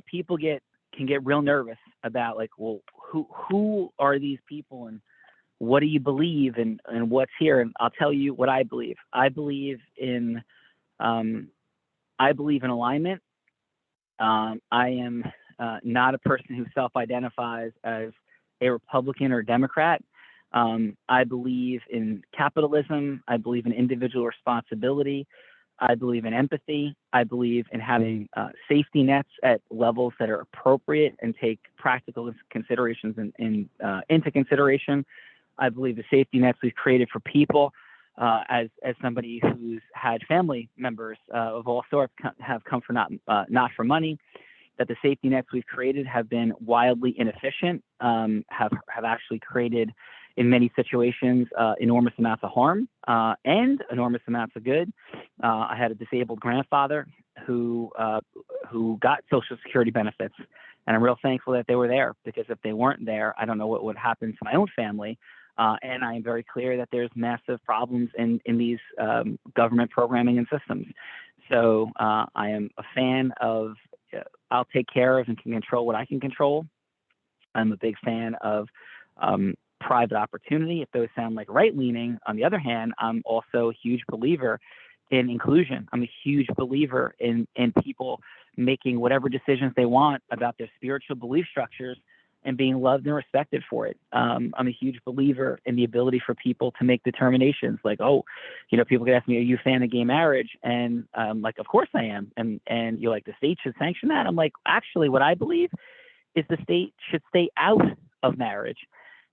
people can get real nervous about like, well, who are these people and what do you believe and what's here? And I'll tell you what I believe. Um, I believe in alignment. I am not a person who self-identifies as a Republican or Democrat. I believe in capitalism. I believe in individual responsibility. I believe in empathy. I believe in having safety nets at levels that are appropriate and take practical considerations into consideration. I believe the safety nets we've created for people, as somebody who's had family members of all sorts have come for not for money, that the safety nets we've created have been wildly inefficient, have actually created in many situations enormous amounts of harm and enormous amounts of good. I had a disabled grandfather who got Social Security benefits, and I'm real thankful that they were there, because if they weren't there, I don't know what would happen to my own family. And I am very clear that there's massive problems in these government programming and systems. So I am a fan of I'll take care of and can control what I can control. I'm a big fan of private opportunity, if those sound like right-leaning. On the other hand, I'm also a huge believer in inclusion. I'm a huge believer in people making whatever decisions they want about their spiritual belief structures and being loved and respected for it. I'm a huge believer in the ability for people to make determinations like, people could ask me, are you a fan of gay marriage? And I'm like, of course I am. And you're like, the state should sanction that? I'm like, actually, what I believe is the state should stay out of marriage,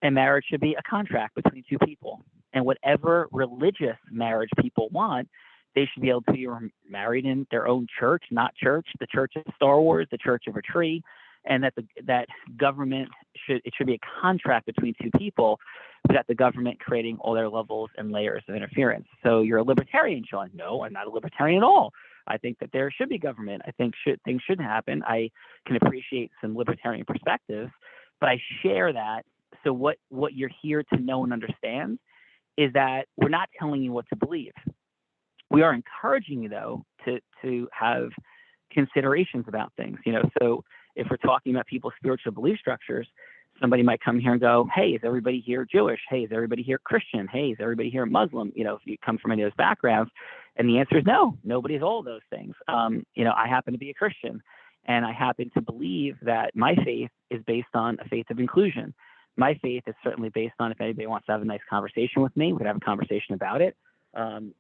and marriage should be a contract between two people. And whatever religious marriage people want, they should be able to be married in their own church, not church, the church of Star Wars, the church of a tree, and that government should be a contract between two people, without the government creating all their levels and layers of interference. So you're a libertarian, Sean. No, I'm not a libertarian at all. I think that there should be government. I think things should happen. I can appreciate some libertarian perspectives, but I share that. So what you're here to know and understand is that we're not telling you what to believe. We are encouraging you, though, to have considerations about things. So if we're talking about people's spiritual belief structures, somebody might come here and go, hey, is everybody here Jewish? Hey, is everybody here Christian? Hey, is everybody here Muslim? If you come from any of those backgrounds. And the answer is no, nobody's all of those things. I happen to be a Christian, and I happen to believe that my faith is based on a faith of inclusion. My faith is certainly based on, if anybody wants to have a nice conversation with me, we could have a conversation about it.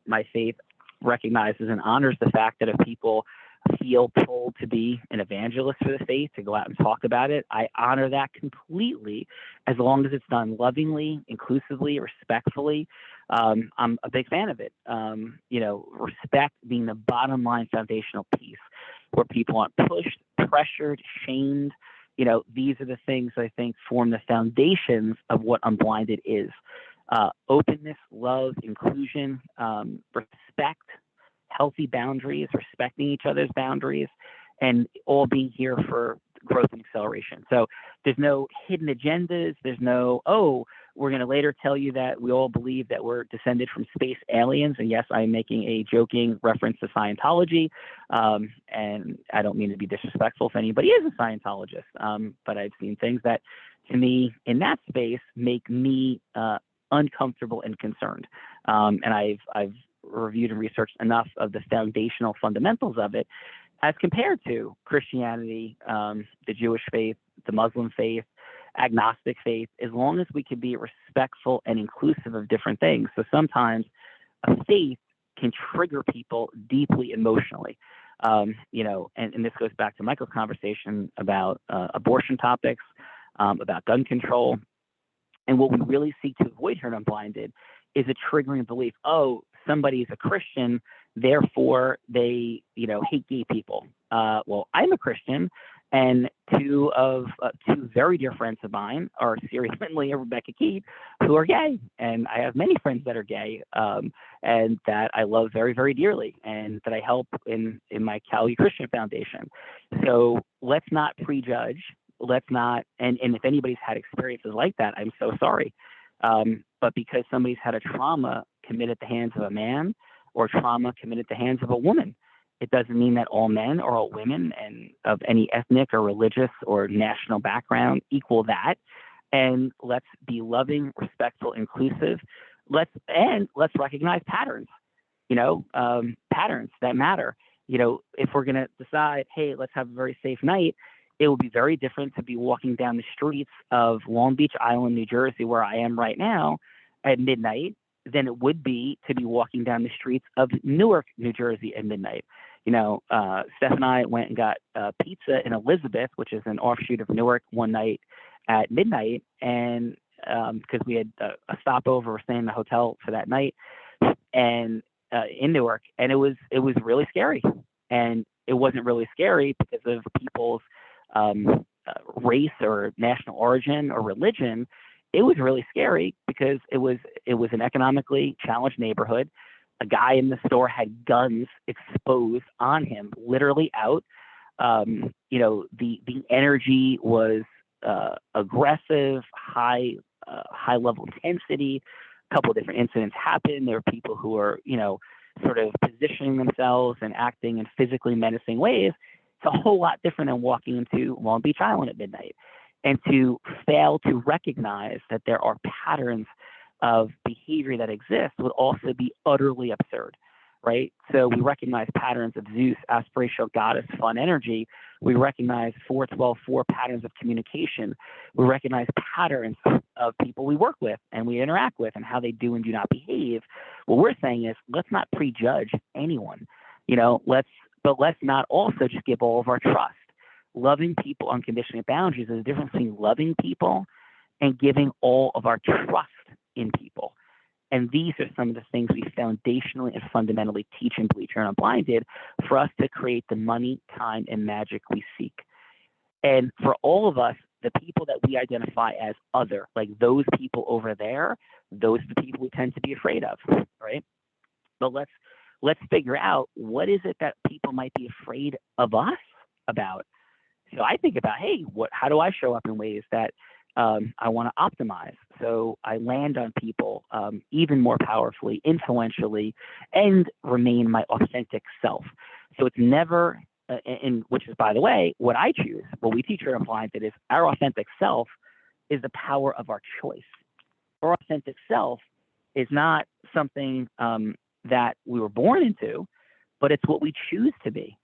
My faith recognizes and honors the fact that if people feel pulled to be an evangelist for the faith, to go out and talk about it, I honor that completely, as long as it's done lovingly, inclusively, respectfully. I'm a big fan of it. Respect being the bottom line foundational piece, where people aren't pushed, pressured, shamed. These are the things I think form the foundations of what Unblinded is. Openness, love, inclusion, respect, healthy boundaries, respecting each other's boundaries, and all being here for growth and acceleration. So there's no hidden agendas. There's no, we're going to later tell you that we all believe that we're descended from space aliens. And yes, I'm making a joking reference to Scientology. And I don't mean to be disrespectful if anybody is a Scientologist. But I've seen things that, to me, in that space, make me uncomfortable and concerned. And I've reviewed and researched enough of the foundational fundamentals of it, as compared to Christianity, the Jewish faith, the Muslim faith, agnostic faith, as long as we can be respectful and inclusive of different things. So sometimes a faith can trigger people deeply emotionally. And this goes back to Michael's conversation about abortion topics, about gun control. And what we really seek to avoid here in Unblinded is a triggering belief. Somebody is a Christian, therefore they, hate gay people. Well, I'm a Christian, and two very dear friends of mine are Siri Lindley and Rebecca Keat, who are gay. And I have many friends that are gay, and that I love very, very dearly, and that I help in my Cali Christian Foundation. So let's not prejudge. Let's not, and if anybody's had experiences like that, I'm so sorry. But because somebody's had a trauma committed at the hands of a man, or trauma committed at the hands of a woman, It doesn't mean that all men or all women and of any ethnic or religious or national background equal that. And let's be loving, respectful, inclusive. Let's recognize patterns, patterns that matter. If we're going to decide, hey, let's have a very safe night, it will be very different to be walking down the streets of Long Beach Island, New Jersey, where I am right now at midnight, than it would be to be walking down the streets of Newark, New Jersey at midnight. Steph and I went and got pizza in Elizabeth, which is an offshoot of Newark, one night at midnight, and because we had a stopover, we're staying in the hotel for that night, and in Newark, and it was really scary. And it wasn't really scary because of people's race or national origin or religion. It was really scary because it was an economically challenged neighborhood. A guy in the store had guns exposed on him, literally out. The energy was aggressive, high level intensity. A couple of different incidents happened. There were people who are, sort of positioning themselves and acting in physically menacing ways. It's a whole lot different than walking into Long Beach Island at midnight. And to fail to recognize that there are patterns of behavior that exist would also be utterly absurd, right? So we recognize patterns of Zeus, aspirational goddess, fun energy. We recognize 4-12-4 patterns of communication. We recognize patterns of people we work with and we interact with and how they do and do not behave. What we're saying is, let's not prejudge anyone. But let's not also just give all of our trust. Loving people unconditionally at boundaries is the difference between loving people and giving all of our trust in people. And these are some of the things we foundationally and fundamentally teach in Bleacher and Unblinded for us to create the money, time, and magic we seek. And for all of us, the people that we identify as other, like those people over there, those are the people we tend to be afraid of, right? But let's figure out, what is it that people might be afraid of us about? So I think about, hey, how do I show up in ways that I want to optimize? So I land on people even more powerfully, influentially, and remain my authentic self. So it's never, which is, by the way, what I choose. What we teach here at Unblinded is our authentic self is the power of our choice. Our authentic self is not something that we were born into, but it's what we choose to be.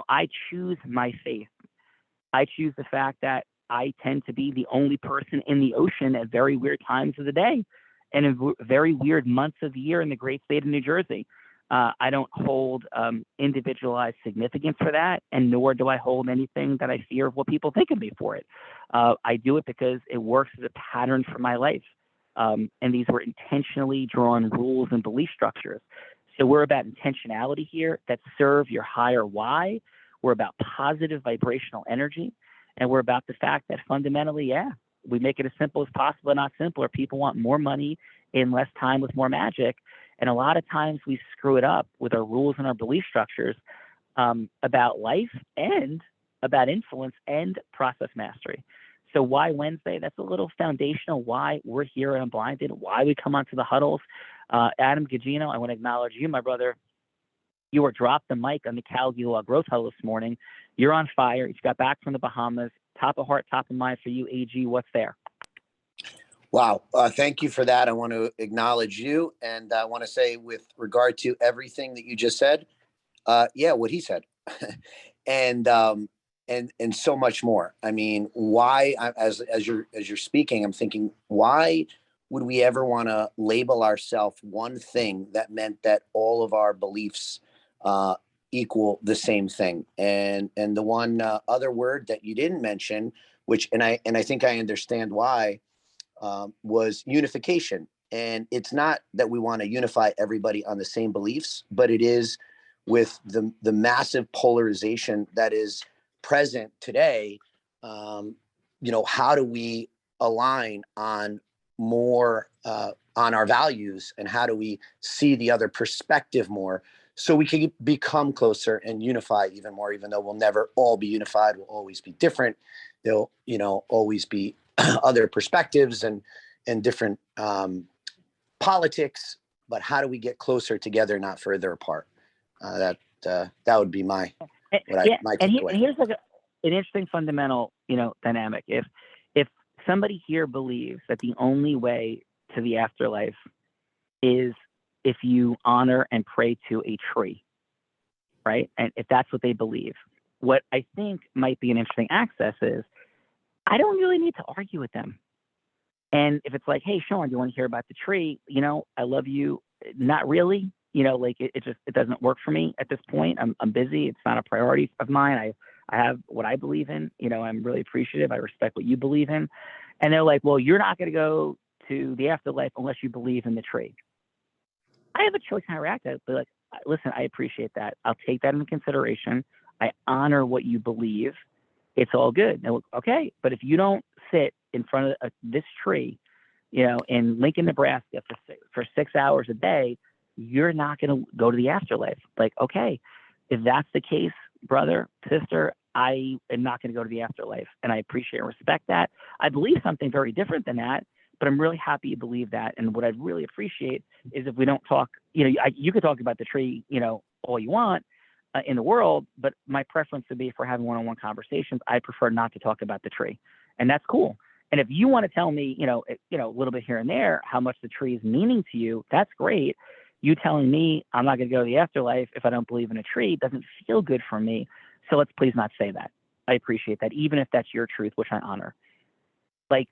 I choose my faith. I choose the fact that I tend to be the only person in the ocean at very weird times of the day and in very weird months of the year in the great state of New Jersey. I don't hold individualized significance for that, and nor do I hold anything that I fear of what people think of me for it. I do it because it works as a pattern for my life. And these were intentionally drawn rules and belief structures. So we're about intentionality here that serve your higher why. We're about positive vibrational energy. And we're about the fact that fundamentally, we make it as simple as possible, not simpler. People want more money in less time with more magic. And a lot of times we screw it up with our rules and our belief structures about life and about influence and process mastery. So why Wednesday? That's a little foundational why we're here at Unblinded, why we come onto the huddles. Adam Gugino, I want to acknowledge you, my brother. You were dropped the mic on the Calgula Growth Huddle this morning. You're on fire. You got back from the Bahamas. Top of heart, top of mind for you, AG. What's there? Wow. Thank you for that. I want to acknowledge you. And I want to say, with regard to everything that you just said, what he said. and so much more. I mean, why, as you're speaking, I'm thinking, why would we ever want to label ourselves one thing that meant that all of our beliefs equal the same thing? And the one other word that you didn't mention, which, and I think I understand why, was unification. And it's not that we want to unify everybody on the same beliefs, but it is with the massive polarization that is present today. How do we align on more on our values, and how do we see the other perspective more, so we can become closer and unify even more? Even though we'll never all be unified, we'll always be different. There'll always be other perspectives and different politics, but how do we get closer together, not further apart? that would be my my takeaway. And here's like an interesting fundamental, dynamic. If somebody here believes that the only way to the afterlife is if you honor and pray to a tree, right? And if that's what they believe, what I think might be an interesting access is I don't really need to argue with them. And if it's like, hey, Sean, do you want to hear about the tree? I love you. Not really. It doesn't work for me at this point. I'm busy. It's not a priority of mine. I have what I believe in. I'm really appreciative. I respect what you believe in. And they're like, well, you're not going to go to the afterlife unless you believe in the tree. I have a choice how to react to it. But listen, I appreciate that. I'll take that into consideration. I honor what you believe. It's all good. Okay. But if you don't sit in front of this tree, in Lincoln, Nebraska for 6 hours a day, you're not going to go to the afterlife. Like, okay, if that's the case, brother, sister, I am not going to go to the afterlife. And I appreciate and respect that. I believe something very different than that, but I'm really happy you believe that. And what I really appreciate is if we don't talk, you could talk about the tree, all you want in the world, but my preference would be for having one-on-one conversations. I prefer not to talk about the tree, and that's cool. And if you want to tell me, a little bit here and there, how much the tree is meaning to you, that's great. You telling me I'm not going to go to the afterlife if I don't believe in a tree doesn't feel good for me. So let's please not say that. I appreciate that, even if that's your truth, which I honor. Like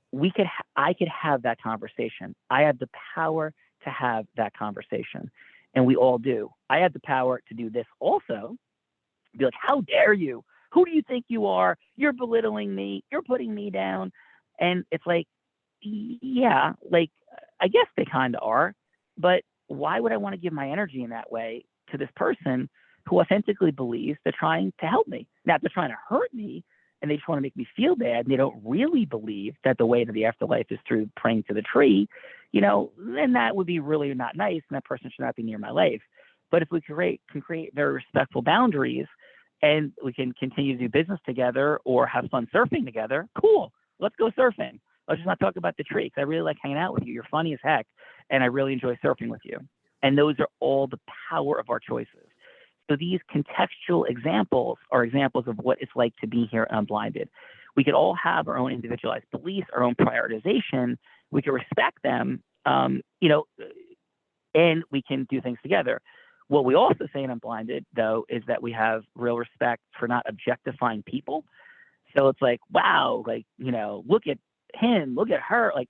I could have that conversation. I have the power to have that conversation, and we all do. I have the power to do this also. Be like, how dare you? Who do you think you are? You're belittling me. You're putting me down. And it's like, yeah, like I guess they kind of are, but why would I want to give my energy in that way to this person who authentically believes they're trying to help me? Now, if they're trying to hurt me and they just want to make me feel bad and they don't really believe that the way to the afterlife is through praying to the tree, then that would be really not nice, and that person should not be near my life. But if we can create very respectful boundaries and we can continue to do business together or have fun surfing together, cool. Let's go surfing. Let's just not talk about the tree, because I really like hanging out with you. You're funny as heck, and I really enjoy surfing with you. And those are all the power of our choices. So these contextual examples are examples of what it's like to be here unblinded. We could all have our own individualized beliefs, our own prioritization. We can respect them, and we can do things together. What we also say in Unblinded, though, is that we have real respect for not objectifying people. So it's like, wow, look at him, look at her. Like,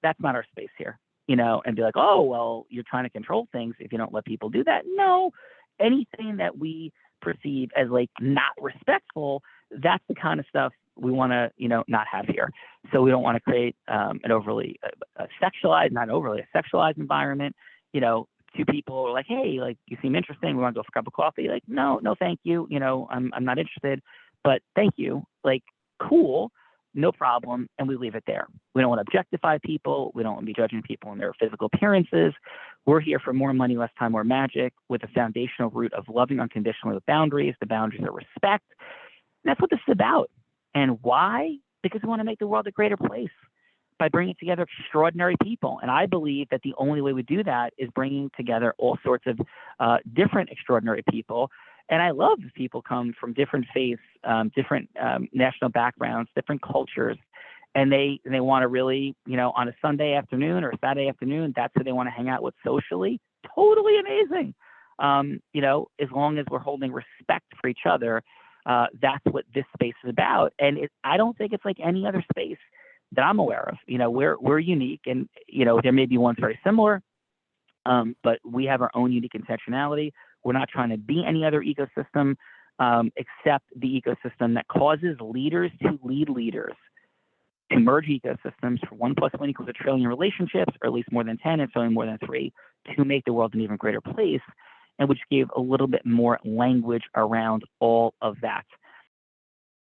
that's not our space here, and be like, oh, well, you're trying to control things if you don't let people do that. No, anything that we perceive as not respectful, that's the kind of stuff we want to, not have here. So we don't want to create an overly a sexualized environment. Two people are like, hey, you seem interesting. We want to go for a cup of coffee. Like, no, thank you. I'm not interested, but thank you. Cool, no problem. And we leave it there. We don't want to objectify people. We don't want to be judging people on their physical appearances. We're here for more money, less time, more magic, with a foundational root of loving unconditionally with boundaries. The boundaries are respect. And that's what this is about. And why? Because we want to make the world a greater place by bringing together extraordinary people. And I believe that the only way we do that is bringing together all sorts of different extraordinary people. And I love that people come from different faiths, different national backgrounds, different cultures, and they want to really, on a Sunday afternoon or a Saturday afternoon, that's who they want to hang out with socially. Totally amazing. As long as we're holding respect for each other, that's what this space is about. And I don't think it's like any other space that I'm aware of. We're unique, and there may be ones very similar, but we have our own unique intentionality. We're not trying to be any other ecosystem except the ecosystem that causes leaders to lead leaders, to merge ecosystems for 1 + 1 = 1 trillion relationships, or at least more than 10, and certainly more than 3, to make the world an even greater place, and which gave a little bit more language around all of that.